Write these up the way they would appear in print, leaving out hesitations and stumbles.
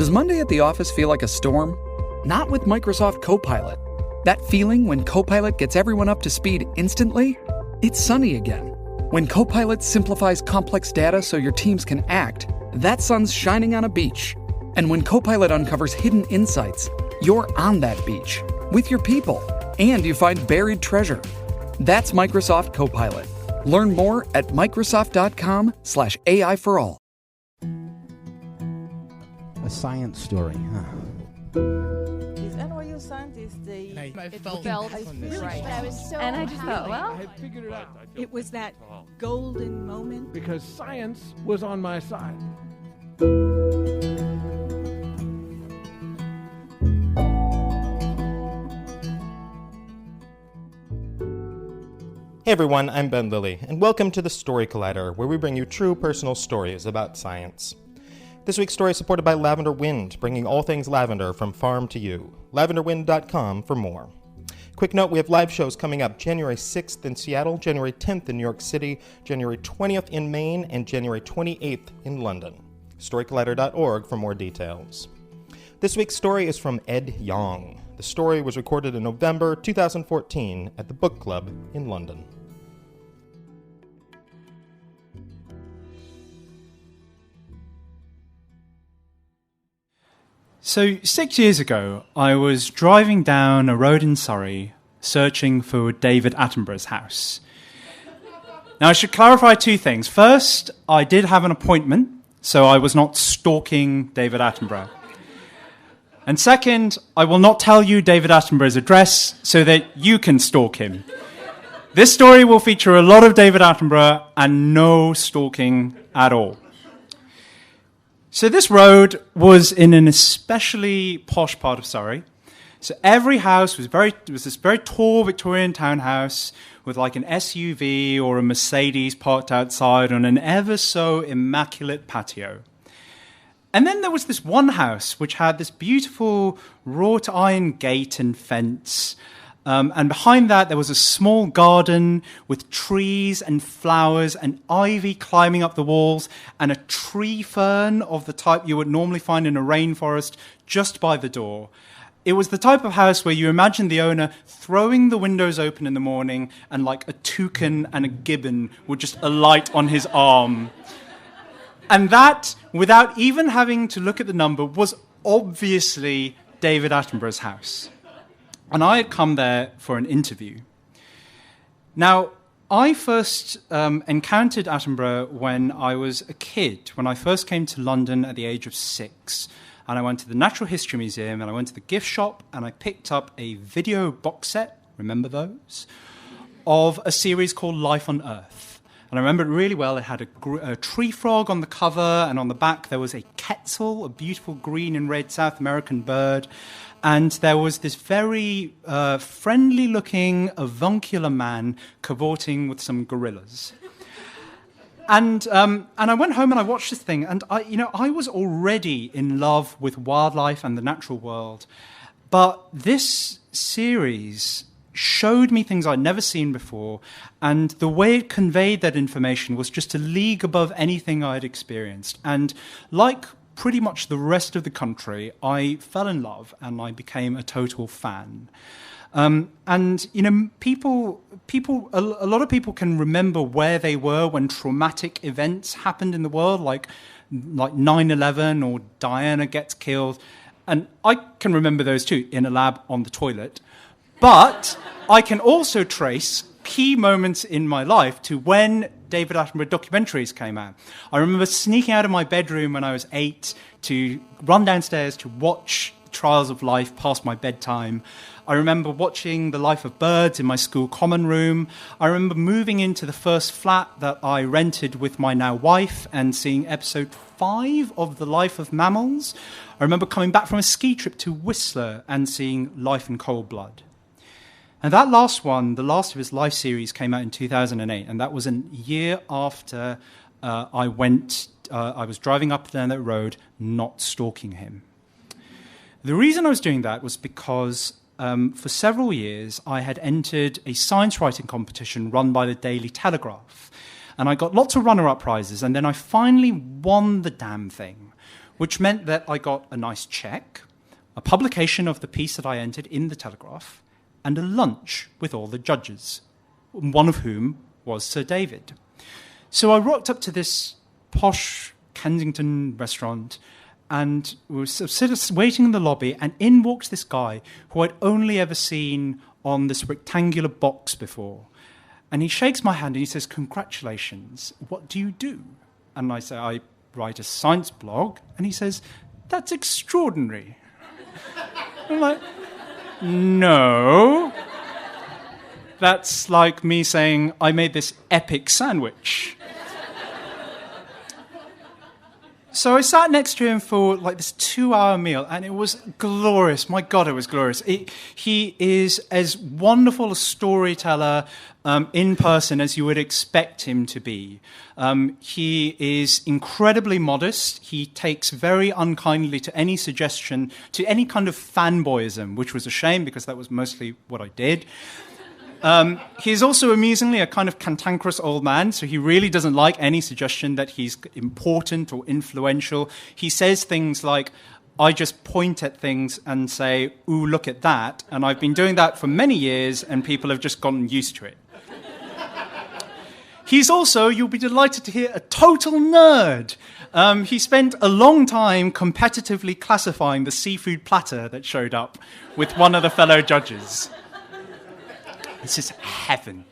Does Monday at the office feel like a storm? Not with Microsoft Copilot. That feeling when Copilot gets everyone up to speed instantly? It's sunny again. When Copilot simplifies complex data so your teams can act, that sun's shining on a beach. And when Copilot uncovers hidden insights, you're on that beach with your people, and you find buried treasure. That's Microsoft Copilot. Learn more at Microsoft.com/AI for all. A science story, huh? These NYU scientists, I felt right. I was so And I just thought, well, I had figured it out. It was that golden moment. Because science was on my side. Hey everyone, I'm Ben Lilly, and welcome to the Story Collider, where we bring you true personal stories about science. This week's story is supported by Lavender Wind, bringing all things lavender from farm to you. LavenderWind.com for more. Quick note, we have live shows coming up January 6th in Seattle, January 10th in New York City, January 20th in Maine, and January 28th in London. StoryCollider.org for more details. This week's story is from Ed Yong. The story was recorded in November 2014 at the Book Club in London. So 6 years ago, I was driving down a road in Surrey, searching for David Attenborough's house. Now, I should clarify two things. First, I did have an appointment, so I was not stalking David Attenborough. And second, I will not tell you David Attenborough's address so that you can stalk him. This story will feature a lot of David Attenborough and no stalking at all. So this road was in an especially posh part of Surrey. So every house was this very tall Victorian townhouse with like an SUV or a Mercedes parked outside on an ever so immaculate patio. And then there was this one house which had this beautiful wrought iron gate and fence. And behind that, there was a small garden with trees and flowers and ivy climbing up the walls and a tree fern of the type you would normally find in a rainforest just by the door. It was the type of house where you imagine the owner throwing the windows open in the morning and like a toucan and a gibbon would just alight on his arm. And that, without even having to look at the number, was obviously David Attenborough's house. And I had come there for an interview. Now, I first encountered Attenborough when I was a kid, when I first came to London at the age of 6. And I went to the Natural History Museum, and I went to the gift shop, and I picked up a video box set, remember those, of a series called Life on Earth. And I remember it really well. It had a tree frog on the cover, and on the back there was a quetzal, a beautiful green and red South American bird. And there was this very friendly-looking avuncular man cavorting with some gorillas. And I went home and I watched this thing, and I was already in love with wildlife and the natural world. But this series showed me things I'd never seen before, and the way it conveyed that information was just a league above anything I'd experienced. And like pretty much the rest of the country, I fell in love and I became a total fan. And you know, a lot of people can remember where they were when traumatic events happened in the world, like 9/11 or Diana gets killed, and I can remember those too, in a lab on the toilet. But I can also trace key moments in my life to when David Attenborough documentaries came out. I remember sneaking out of my bedroom when I was 8 to run downstairs to watch Trials of Life past my bedtime. I remember watching The Life of Birds in my school common room. I remember moving into the first flat that I rented with my now wife and seeing episode 5 of The Life of Mammals. I remember coming back from a ski trip to Whistler and seeing Life in Cold Blood. And that last one, the last of his life series, came out in 2008, and that was a year after I was driving up and down that road, not stalking him. The reason I was doing that was because for several years I had entered a science writing competition run by the Daily Telegraph, and I got lots of runner-up prizes, and then I finally won the damn thing, which meant that I got a nice check, a publication of the piece that I entered in the Telegraph, and a lunch with all the judges, one of whom was Sir David. So I rocked up to this posh Kensington restaurant, and we were sort of waiting in the lobby, and in walks this guy who I'd only ever seen on this rectangular box before. And he shakes my hand and he says, "Congratulations, what do you do?" And I say, "I write a science blog." And he says, "That's extraordinary." I'm like, "No. That's like me saying I made this epic sandwich." So I sat next to him for like this 2-hour meal, and it was glorious. My God, it was glorious. He is as wonderful a storyteller in person as you would expect him to be. He is incredibly modest. He takes very unkindly to any suggestion, to any kind of fanboyism, which was a shame because that was mostly what I did. He's also amusingly a kind of cantankerous old man, so he really doesn't like any suggestion that he's important or influential. He says things like, "I just point at things and say, 'Ooh, look at that,' and I've been doing that for many years, and people have just gotten used to it." He's also, you'll be delighted to hear, a total nerd. He spent a long time competitively classifying the seafood platter that showed up with one of the fellow judges. This is heaven.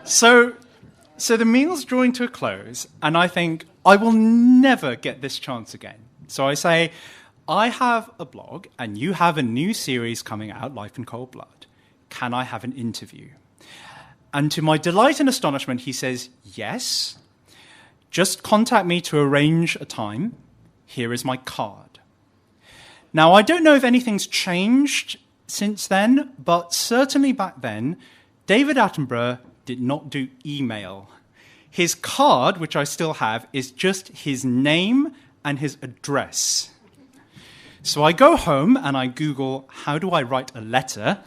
So the meal's drawing to a close, and I think, I will never get this chance again. So I say, "I have a blog, and you have a new series coming out, Life in Cold Blood. Can I have an interview?" And to my delight and astonishment, he says, "Yes. Just contact me to arrange a time. Here is my card." Now, I don't know if anything's changed since then, but certainly back then, David Attenborough did not do email. His card, which I still have, is just his name and his address. So I go home and I Google, how do I write a letter?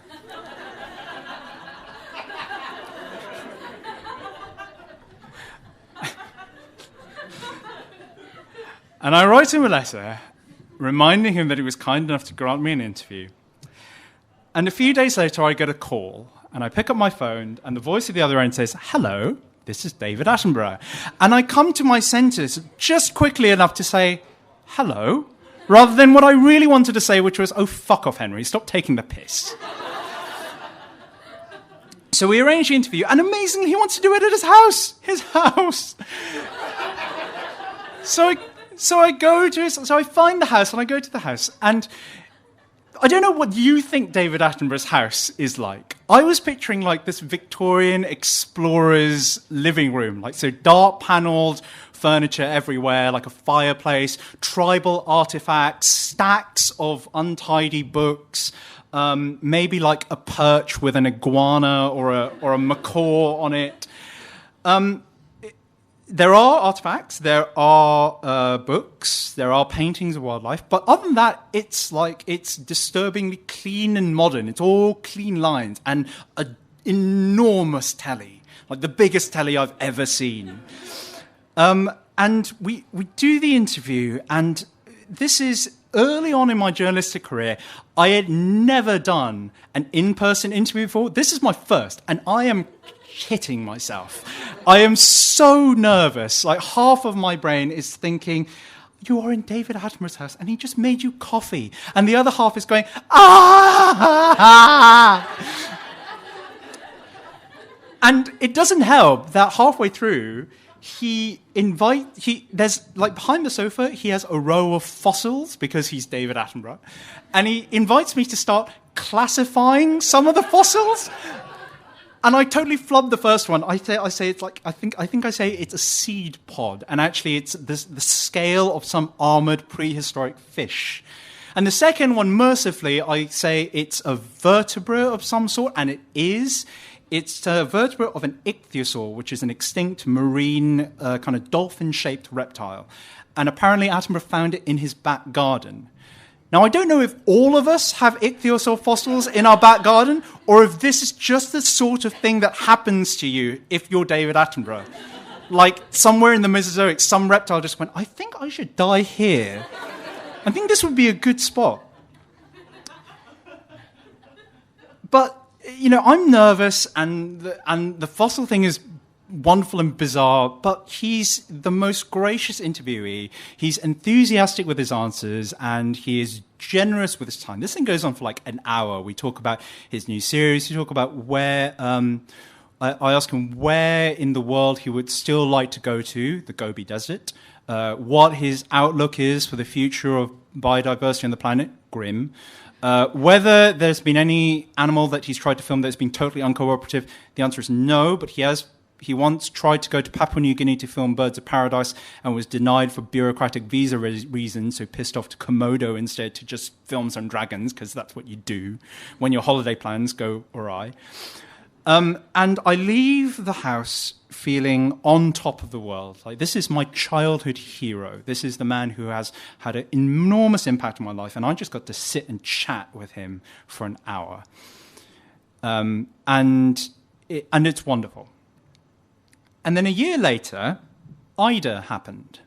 And I write him a letter, reminding him that he was kind enough to grant me an interview. And a few days later, I get a call, and I pick up my phone, and the voice at the other end says, "Hello, this is David Attenborough." And I come to my senses just quickly enough to say, "Hello," rather than what I really wanted to say, which was, "Oh, fuck off, Henry, stop taking the piss." So we arrange the interview, and amazingly, he wants to do it at his house. His house. So I find the house, and I go to the house, and I don't know what you think David Attenborough's house is like. I was picturing like this Victorian explorer's living room, like so dark panelled furniture everywhere, like a fireplace, tribal artifacts, stacks of untidy books, maybe like a perch with an iguana or a macaw on it. There are artifacts, there are books, there are paintings of wildlife, but other than that, it's disturbingly clean and modern. It's all clean lines and an enormous telly, like the biggest telly I've ever seen. And we do the interview, and this is early on in my journalistic career. I had never done an in-person interview before. This is my first, and I am hitting myself. I am so nervous. Like half of my brain is thinking, you are in David Attenborough's house and he just made you coffee. And the other half is going, ah! And it doesn't help that halfway through, there's like behind the sofa, he has a row of fossils because he's David Attenborough. And he invites me to start classifying some of the fossils. And I totally flubbed the first one. I say it's like I think I say it's a seed pod, and actually it's the scale of some armored prehistoric fish. And the second one, mercifully, I say it's a vertebra of some sort, and it is. It's a vertebra of an ichthyosaur, which is an extinct marine kind of dolphin-shaped reptile. And apparently Attenborough found it in his back garden. Now, I don't know if all of us have ichthyosaur fossils in our back garden, or if this is just the sort of thing that happens to you if you're David Attenborough. Like, somewhere in the Mesozoic, some reptile just went, I think I should die here. I think this would be a good spot. But, I'm nervous, and the fossil thing is wonderful and bizarre, but he's the most gracious interviewee. He's enthusiastic with his answers, and he is generous with his time. This thing goes on for like an hour. We talk about his new series. We talk about where... I ask him where in the world he would still like to go to, the Gobi Desert, what his outlook is for the future of biodiversity on the planet, grim, whether there's been any animal that he's tried to film that's been totally uncooperative. The answer is no, but he once tried to go to Papua New Guinea to film Birds of Paradise and was denied for bureaucratic visa reasons, so pissed off to Komodo instead to just film some dragons, because that's what you do when your holiday plans go awry. And I leave the house feeling on top of the world. Like, this is my childhood hero. This is the man who has had an enormous impact on my life, and I just got to sit and chat with him for an hour. And it's wonderful. And then a year later, Ida happened.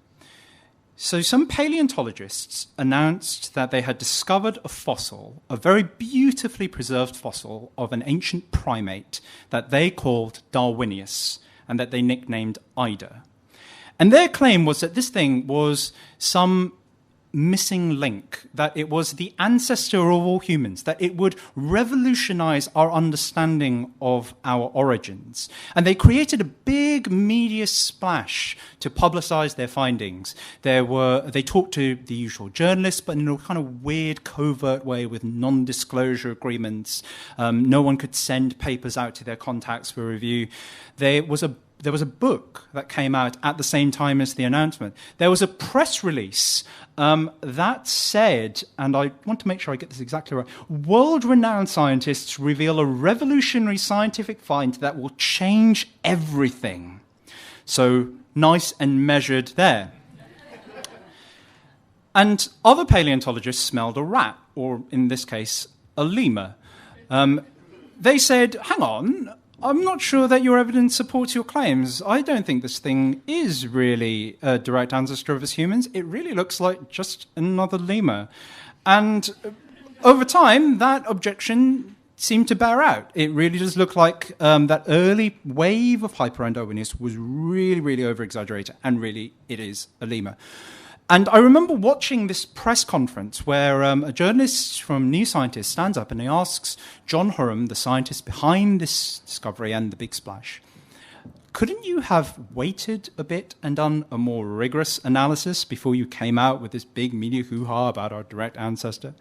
So some paleontologists announced that they had discovered a fossil, a very beautifully preserved fossil of an ancient primate that they called Darwinius, and that they nicknamed Ida. And their claim was that this thing was some missing link, that it was the ancestor of all humans, that it would revolutionize our understanding of our origins. And they created a big media splash to publicize their findings. They talked to the usual journalists, but in a kind of weird, covert way with non-disclosure agreements. No one could send papers out to their contacts for review. There was a book that came out at the same time as the announcement. There was a press release that said, and I want to make sure I get this exactly right, world-renowned scientists reveal a revolutionary scientific find that will change everything. So nice and measured there. And other paleontologists smelled a rat, or in this case, a lemur. They said, hang on, I'm not sure that your evidence supports your claims. I don't think this thing is really a direct ancestor of us humans. It really looks like just another lemur. And over time, that objection seemed to bear out. It really does look like that early wave of Hyperendowinis was really, really over-exaggerated, and really it is a lemur. And I remember watching this press conference where a journalist from New Scientist stands up and he asks John Hurham, the scientist behind this discovery and the big splash, couldn't you have waited a bit and done a more rigorous analysis before you came out with this big media hoo-ha about our direct ancestor?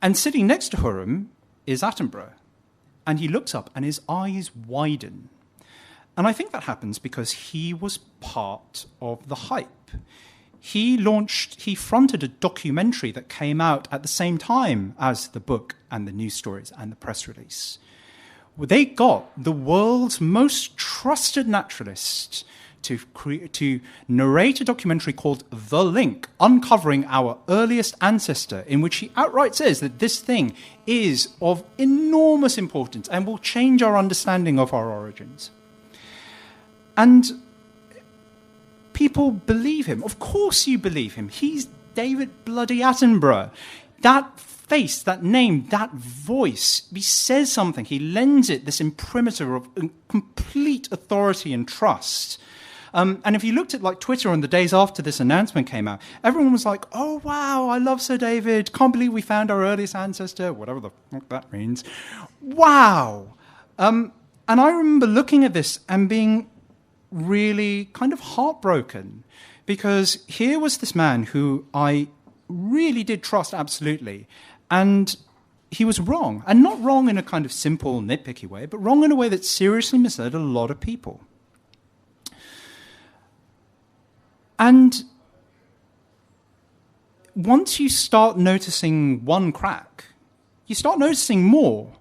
And sitting next to Hurham is Attenborough. And he looks up and his eyes widen. And I think that happens because he was part of the hype. He fronted a documentary that came out at the same time as the book and the news stories and the press release. They got the world's most trusted naturalist to narrate a documentary called The Link, uncovering our earliest ancestor, in which he outright says that this thing is of enormous importance and will change our understanding of our origins. And people believe him. Of course you believe him. He's David bloody Attenborough. That face, that name, that voice, he says something. He lends it this imprimatur of complete authority and trust. And if you looked at like Twitter on the days after this announcement came out, everyone was like, oh, wow, I love Sir David. Can't believe we found our earliest ancestor, whatever the fuck that means. Wow. And I remember looking at this and being really kind of heartbroken, because here was this man who I really did trust absolutely, and he was wrong. And not wrong in a kind of simple, nitpicky way, but wrong in a way that seriously misled a lot of people. And once you start noticing one crack, you start noticing more.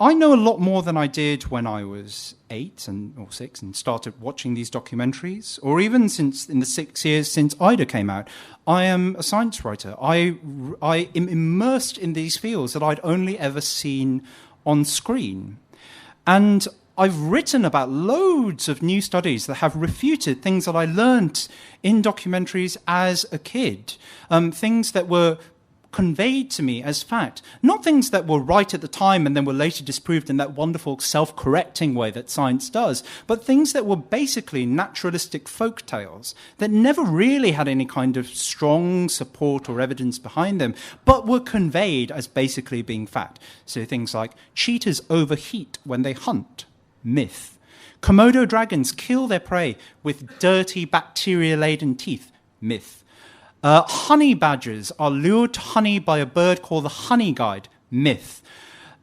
I know a lot more than I did when I was 8 or 6 and started watching these documentaries, or even since in the 6 years since Ida came out. I am a science writer. I am immersed in these fields that I'd only ever seen on screen. And I've written about loads of new studies that have refuted things that I learnt in documentaries as a kid, things that were conveyed to me as fact, not things that were right at the time and then were later disproved in that wonderful self-correcting way that science does, but things that were basically naturalistic folk tales that never really had any kind of strong support or evidence behind them, but were conveyed as basically being fact. So things like cheetahs overheat when they hunt, myth. Komodo dragons kill their prey with dirty bacteria-laden teeth, myth. Honey badgers are lured to honey by a bird called the honey guide, myth.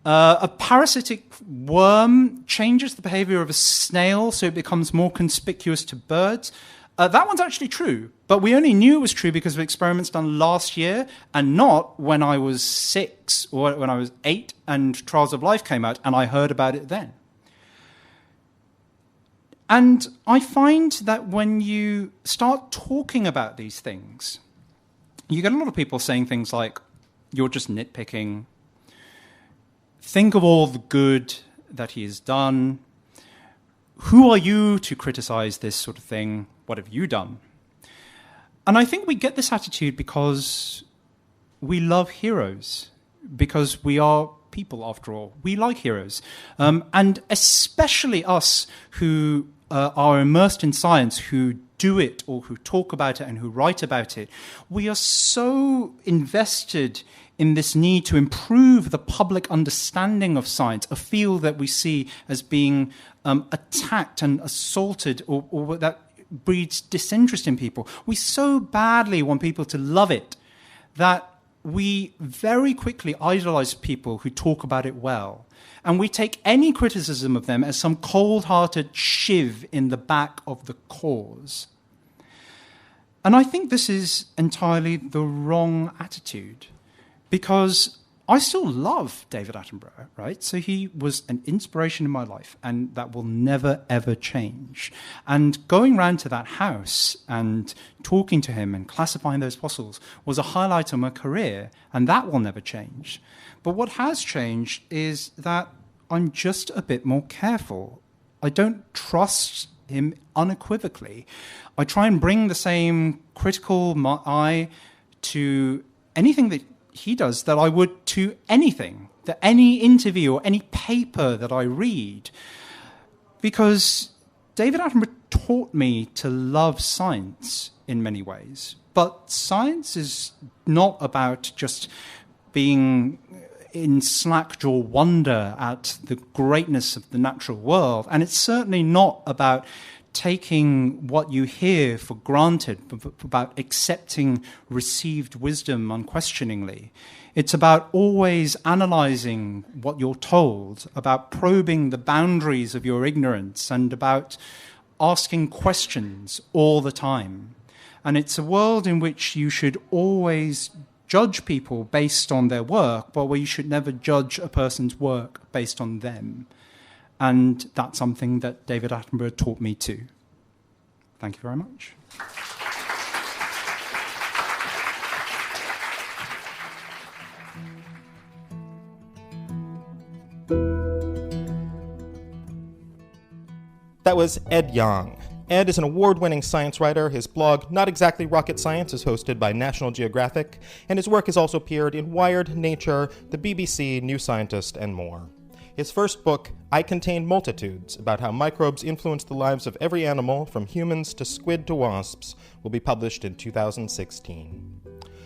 A parasitic worm changes the behavior of a snail so it becomes more conspicuous to birds. That one's actually true, but we only knew it was true because of experiments done last year and not when I was 6 or when I was 8 and Trials of Life came out and I heard about it then. And I find that when you start talking about these things, you get a lot of people saying things like, you're just nitpicking. Think of all the good that he has done. Who are you to criticize this sort of thing? What have you done? And I think we get this attitude because we love heroes, because we are people, after all. We like heroes. And especially us who are immersed in science, who do it or who talk about it and who write about it, we are so invested in this need to improve the public understanding of science, a field that we see as being attacked and assaulted or that breeds disinterest in people. We so badly want people to love it that we very quickly idolize people who talk about it well. And we take any criticism of them as some cold-hearted shiv in the back of the cause. And I think this is entirely the wrong attitude, because I still love David Attenborough, right? So he was an inspiration in my life, and that will never, ever change. And going round to that house and talking to him and classifying those fossils was a highlight of my career, and that will never change. But what has changed is that I'm just a bit more careful. I don't trust him unequivocally. I try and bring the same critical eye to anything that he does that I would to anything, that any interview or any paper that I read. Because David Attenborough taught me to love science in many ways. But science is not about just being in slack-jaw wonder at the greatness of the natural world. And it's certainly not about taking what you hear for granted, about accepting received wisdom unquestioningly. It's about always analyzing what you're told, about probing the boundaries of your ignorance, and about asking questions all the time. And it's a world in which you should always judge people based on their work, but where you should never judge a person's work based on them. And that's something that David Attenborough taught me too. Thank you very much. That was Ed Yong. Ed is an award-winning science writer. His blog, Not Exactly Rocket Science, is hosted by National Geographic, and his work has also appeared in Wired, Nature, the BBC, New Scientist, and more. His first book, I Contain Multitudes, about how microbes influence the lives of every animal, from humans to squid to wasps, will be published in 2016.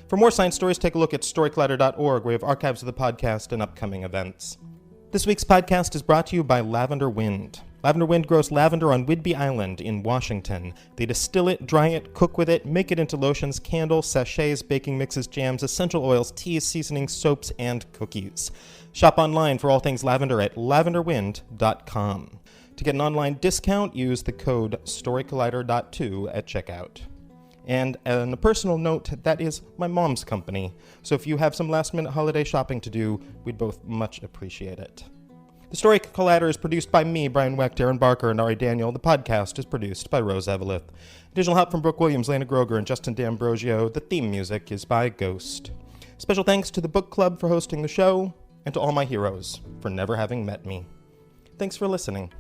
For more science stories, take a look at storycollider.org, where we have archives of the podcast and upcoming events. This week's podcast is brought to you by Lavender Wind. Lavender Wind grows lavender on Whidbey Island in Washington. They distill it, dry it, cook with it, make it into lotions, candles, sachets, baking mixes, jams, essential oils, teas, seasonings, soaps, and cookies. Shop online for all things lavender at lavenderwind.com. To get an online discount, use the code StoryCollider.2 at checkout. And on a personal note, that is my mom's company. So if you have some last-minute holiday shopping to do, we'd both much appreciate it. The Story Collider is produced by me, Brian Wecht, Aaron Barker, and Ari Daniel. The podcast is produced by Rose Eveleth. Additional help from Brooke Williams, Lena Groger, and Justin D'Ambrosio. The theme music is by Ghost. Special thanks to the book club for hosting the show, and to all my heroes for never having met me. Thanks for listening.